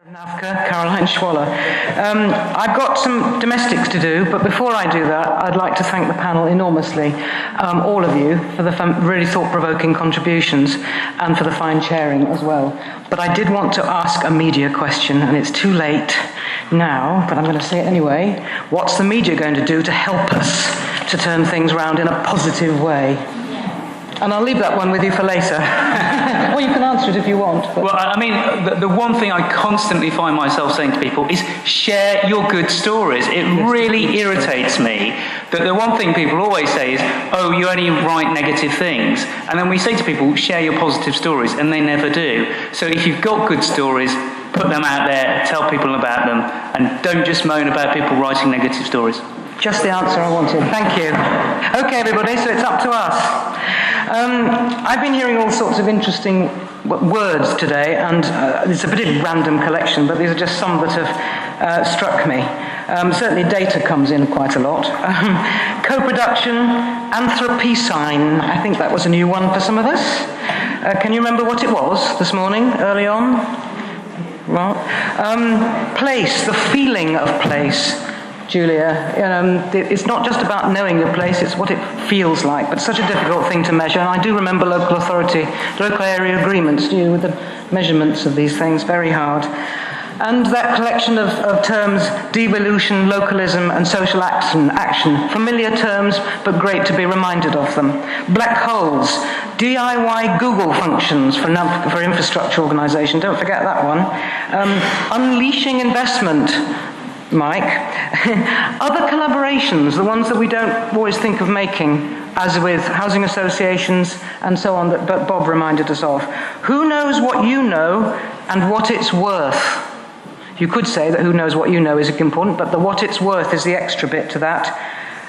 NAVCA, Caroline Schwaller. I've got some domestics to do, but before I do that, I'd like to thank the panel enormously, all of you, for the really thought-provoking contributions and for the fine chairing as well. But I did want to ask a media question, and it's too late now, but I'm going to say it anyway. What's the media going to do to help us to turn things around in a positive way? And I'll leave that one with you for later. Or you can answer it if you want. But. Well, I mean, the one thing I constantly find myself saying to people is share your good stories. It really irritates me that the one thing people always say is, oh, you only write negative things. And then we say to people, share your positive stories, and they never do. So if you've got good stories, put them out there, tell people about them, and don't just moan about people writing negative stories. Just the answer I wanted. Thank you. Okay, everybody, so it's up to us. I've been hearing all sorts of interesting words today, and it's a pretty random collection, but these are just some that have struck me. Certainly data comes in quite a lot. Co-production, Anthropocene, I think that was a new one for some of us. Can you remember what it was this morning, early on? Well, place, the feeling of place. Julia, it's not just about knowing your place, it's what it feels like, but such a difficult thing to measure. And I do remember local area agreements with the measurements of these things, very hard. And that collection of terms, devolution, localism, and social action, familiar terms, but great to be reminded of them. Black holes, DIY Google functions for infrastructure organisation, don't forget that one. Unleashing investment, Mike. Other collaborations, the ones that we don't always think of making, as with housing associations and so on, that Bob reminded us of. Who knows what you know and what it's worth? You could say that who knows what you know is important, but the what it's worth is the extra bit to that.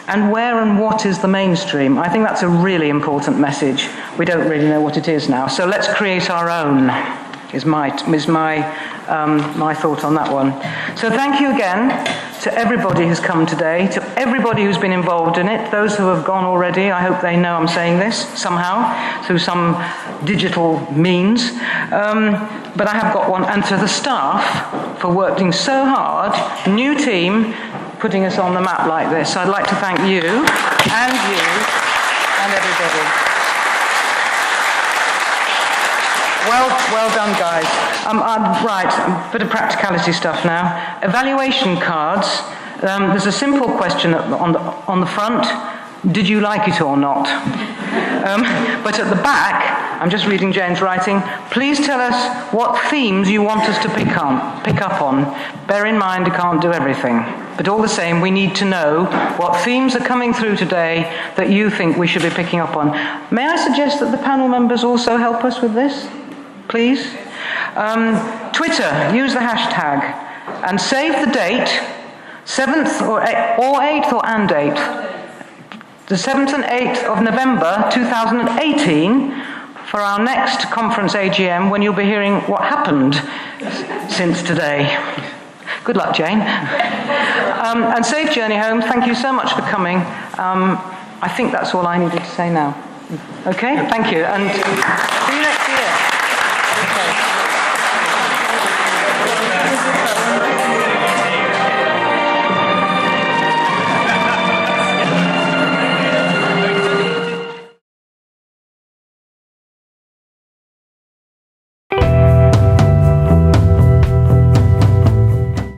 And where and what is the mainstream? I think that's a really important message. We don't really know what it is now, so let's create our own. Is my thought on that one. So thank you again to everybody who's come today, to everybody who's been involved in it, those who have gone already. I hope they know I'm saying this somehow, through some digital means. But I have got one, and to the staff for working so hard, new team, putting us on the map like this. So I'd like to thank you, and everybody. Well done, guys. Right, a bit of practicality stuff now. Evaluation cards. There's a simple question on the front. Did you like it or not? But at the back, I'm just reading Jane's writing. Please tell us what themes you want us to pick up on. Bear in mind, you can't do everything. But all the same, we need to know what themes are coming through today that you think we should be picking up on. May I suggest that the panel members also help us with this? Please. Twitter, use the hashtag and save the date, 7th or 8th or and 8th. The 7th and 8th of November 2018 for our next conference AGM, when you'll be hearing what happened since today. Good luck, Jane. And safe journey home. Thank you so much for coming. I think that's all I needed to say now. Okay, thank you. And